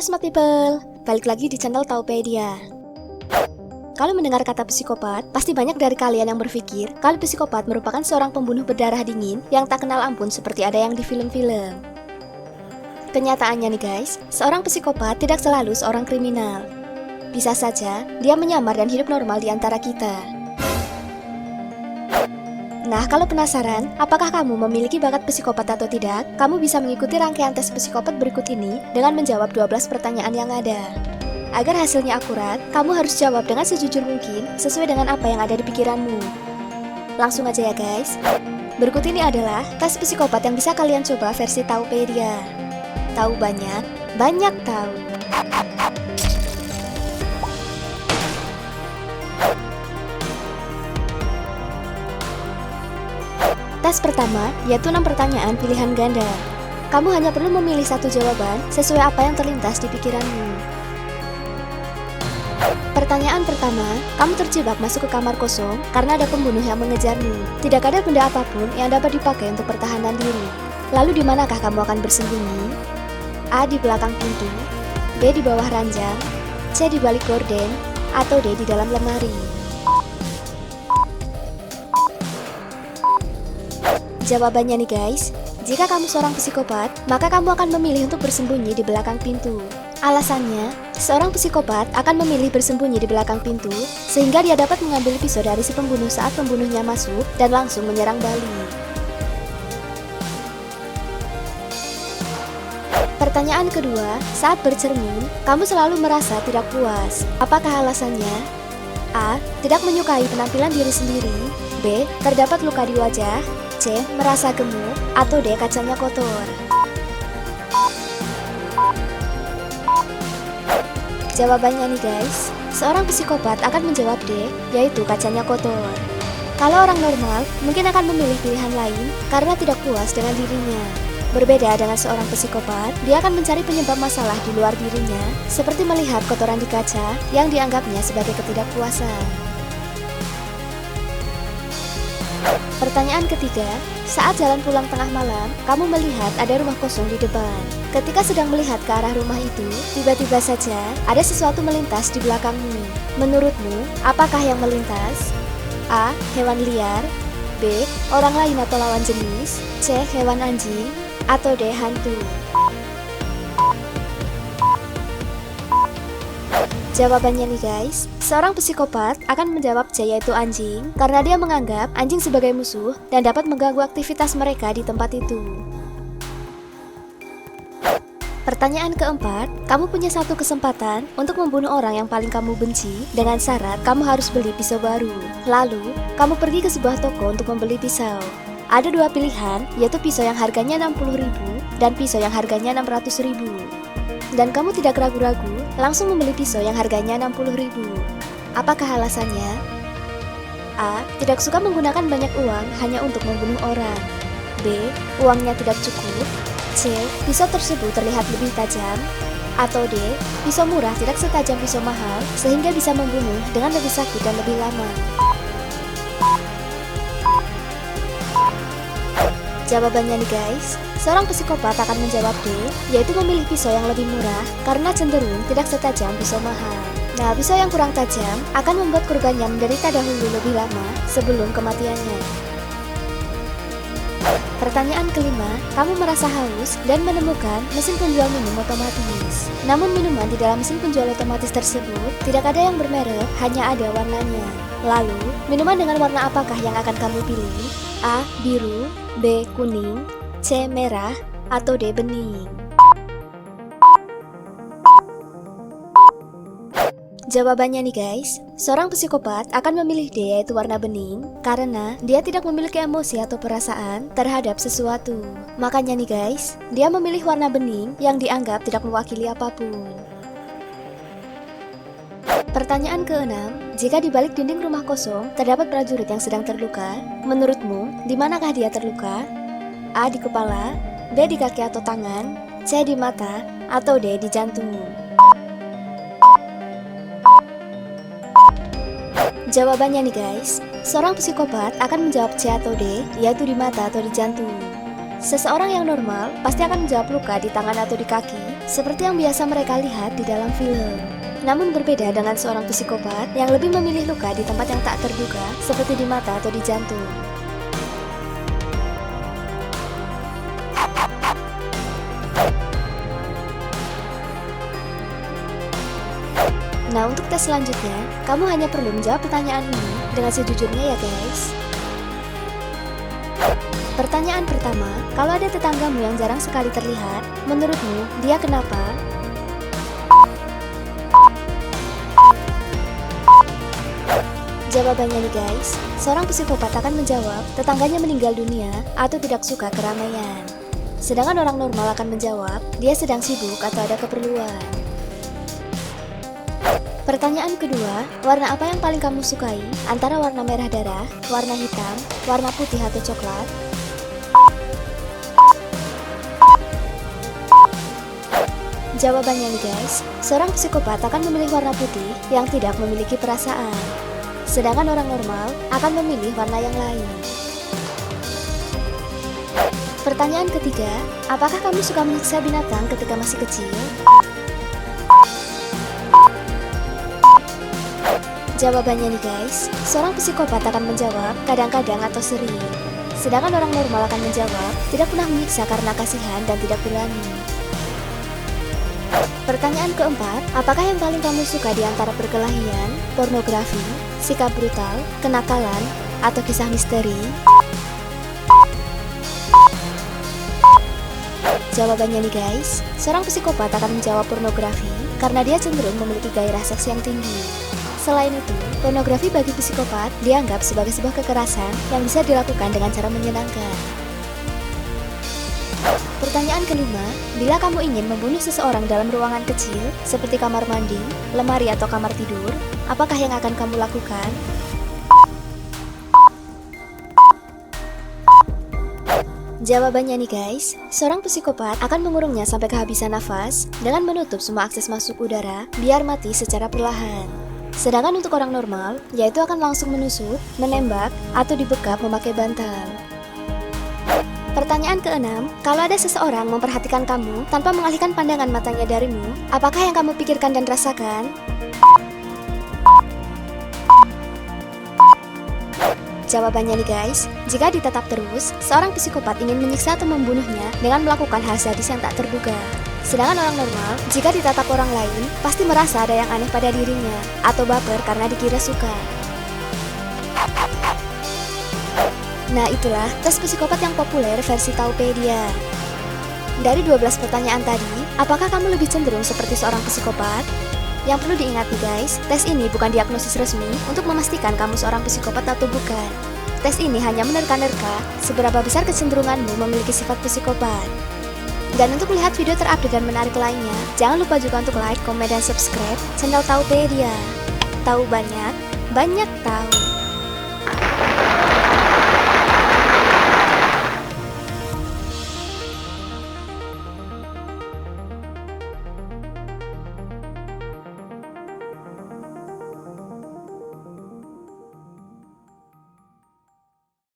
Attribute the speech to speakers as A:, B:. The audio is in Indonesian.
A: Smart People, balik lagi di channel Taupedia. Kalau mendengar kata psikopat, pasti banyak dari kalian yang berpikir kalau psikopat merupakan seorang pembunuh berdarah dingin yang tak kenal ampun seperti ada yang di film-film. Kenyataannya nih guys, seorang psikopat tidak selalu seorang kriminal. Bisa saja dia menyamar dan hidup normal di antara kita. Nah, kalau penasaran, apakah kamu memiliki bakat psikopat atau tidak? Kamu bisa mengikuti rangkaian tes psikopat berikut ini dengan menjawab 12 pertanyaan yang ada. Agar hasilnya akurat, kamu harus jawab dengan sejujur mungkin sesuai dengan apa yang ada di pikiranmu. Langsung aja ya guys. Berikut ini adalah tes psikopat yang bisa kalian coba versi Taupedia. Tahu banyak, banyak tahu. Tes pertama, yaitu 6 pertanyaan pilihan ganda. Kamu hanya perlu memilih satu jawaban sesuai apa yang terlintas di pikiranmu. Pertanyaan pertama, kamu terjebak masuk ke kamar kosong karena ada pembunuh yang mengejarmu. Tidak ada benda apapun yang dapat dipakai untuk pertahanan diri. Lalu di manakah kamu akan bersembunyi? A. Di belakang pintu, B. Di bawah ranjang, C. Di balik gorden, atau D. Di dalam lemari. Jawabannya nih guys, jika kamu seorang psikopat, maka kamu akan memilih untuk bersembunyi di belakang pintu. Alasannya, seorang psikopat akan memilih bersembunyi di belakang pintu sehingga dia dapat mengambil pisau dari si pembunuh saat pembunuhnya masuk dan langsung menyerang balik. Pertanyaan kedua, saat bercermin, kamu selalu merasa tidak puas. Apakah alasannya? A. Tidak menyukai penampilan diri sendiri, B. Terdapat luka di wajah, C. Merasa gemuk, atau D. Kacanya kotor. Jawabannya nih guys, seorang psikopat akan menjawab D, yaitu kacanya kotor. Kalau orang normal, mungkin akan memilih pilihan lain karena tidak puas dengan dirinya. Berbeda dengan seorang psikopat, dia akan mencari penyebab masalah di luar dirinya, seperti melihat kotoran di kaca yang dianggapnya sebagai ketidakpuasan. Pertanyaan ketiga, saat jalan pulang tengah malam, kamu melihat ada rumah kosong di depan. Ketika sedang melihat ke arah rumah itu, tiba-tiba saja ada sesuatu melintas di belakangmu. Menurutmu, apakah yang melintas? A. Hewan liar, B. Orang lain atau lawan jenis, C. Hewan anjing, atau D. Hantu. Jawabannya nih guys, seorang psikopat akan menjawab C, yaitu anjing, karena dia menganggap anjing sebagai musuh dan dapat mengganggu aktivitas mereka di tempat itu. Pertanyaan keempat, kamu punya satu kesempatan untuk membunuh orang yang paling kamu benci dengan syarat kamu harus beli pisau baru. Lalu, kamu pergi ke sebuah toko untuk membeli pisau. Ada dua pilihan, yaitu pisau yang harganya 60.000 dan pisau yang harganya 600.000. Dan kamu tidak ragu-ragu, langsung membeli pisau yang harganya 60.000. Apakah alasannya? A. Tidak suka menggunakan banyak uang hanya untuk membunuh orang. B. Uangnya tidak cukup. C. Pisau tersebut terlihat lebih tajam. Atau D. Pisau murah tidak setajam pisau mahal sehingga bisa membunuh dengan lebih sakit dan lebih lama. Jawabannya nih guys, seorang psikopat akan menjawab D, yaitu memilih pisau yang lebih murah karena cenderung tidak setajam pisau mahal. Nah, pisau yang kurang tajam akan membuat korbannya menderita dahulu lebih lama sebelum kematiannya. Pertanyaan kelima, kamu merasa haus dan menemukan mesin penjual minum otomatis. Namun minuman di dalam mesin penjual otomatis tersebut tidak ada yang bermerek, hanya ada warnanya. Lalu, minuman dengan warna apakah yang akan kamu pilih? A. Biru, B. Kuning, C. Merah, atau D. Bening. Jawabannya nih guys, seorang psikopat akan memilih D, yaitu warna bening, karena dia tidak memiliki emosi atau perasaan terhadap sesuatu. Makanya nih guys, dia memilih warna bening yang dianggap tidak mewakili apapun. Pertanyaan keenam, jika di balik dinding rumah kosong terdapat prajurit yang sedang terluka, menurutmu di manakah dia terluka? A. Di kepala, B. Di kaki atau tangan, C. Di mata, atau D. Di jantung. Jawabannya nih guys, seorang psikopat akan menjawab C atau D, yaitu di mata atau di jantung. Seseorang yang normal pasti akan menjawab luka di tangan atau di kaki seperti yang biasa mereka lihat di dalam film. Namun berbeda dengan seorang psikopat yang lebih memilih luka di tempat yang tak terduga, seperti di mata atau di jantung. Nah, untuk tes selanjutnya, kamu hanya perlu menjawab pertanyaan ini dengan sejujurnya ya guys. Pertanyaan pertama, kalau ada tetanggamu yang jarang sekali terlihat, menurutmu dia kenapa? Jawabannya nih guys, seorang psikopat akan menjawab tetangganya meninggal dunia atau tidak suka keramaian. Sedangkan orang normal akan menjawab dia sedang sibuk atau ada keperluan. Pertanyaan kedua, warna apa yang paling kamu sukai? Antara warna merah darah, warna hitam, warna putih atau coklat? Jawabannya nih guys, seorang psikopat akan memilih warna putih yang tidak memiliki perasaan. Sedangkan orang normal akan memilih warna yang lain. Pertanyaan ketiga, apakah kamu suka menyiksa binatang ketika masih kecil? Jawabannya nih guys, seorang psikopat akan menjawab kadang-kadang atau sering. Sedangkan orang normal akan menjawab tidak pernah menyiksa karena kasihan dan tidak berani. Pertanyaan keempat, apakah yang paling kamu suka di antara perkelahian, pornografi, sikap brutal, kenakalan, atau kisah misteri? Jawabannya nih guys, seorang psikopat akan menjawab pornografi karena dia cenderung memiliki gairah seks yang tinggi. Selain itu, pornografi bagi psikopat dianggap sebagai sebuah kekerasan yang bisa dilakukan dengan cara menyenangkan. Pertanyaan kelima, bila kamu ingin membunuh seseorang dalam ruangan kecil, seperti kamar mandi, lemari atau kamar tidur, apakah yang akan kamu lakukan? Jawabannya nih guys, seorang psikopat akan mengurungnya sampai kehabisan nafas dengan menutup semua akses masuk udara biar mati secara perlahan. Sedangkan untuk orang normal, yaitu akan langsung menusuk, menembak, atau dibekap memakai bantal. Pertanyaan keenam, kalau ada seseorang memperhatikan kamu tanpa mengalihkan pandangan matanya darimu, apakah yang kamu pikirkan dan rasakan? Jawabannya nih guys, jika ditatap terus, seorang psikopat ingin menyiksa atau membunuhnya dengan melakukan hal sadis yang tak terduga. Sedangkan orang normal, jika ditatap orang lain, pasti merasa ada yang aneh pada dirinya, atau baper karena dikira suka. Nah itulah tes psikopat yang populer versi Taupedia. Dari 12 pertanyaan tadi, apakah kamu lebih cenderung seperti seorang psikopat? Yang perlu diingat nih guys, tes ini bukan diagnosis resmi untuk memastikan kamu seorang psikopat atau bukan. Tes ini hanya menerka-nerka seberapa besar kecenderunganmu memiliki sifat psikopat. Dan untuk melihat video terupdate dan menarik lainnya, jangan lupa juga untuk like, komen, dan subscribe channel Taupedia. Tahu banyak, banyak tahu.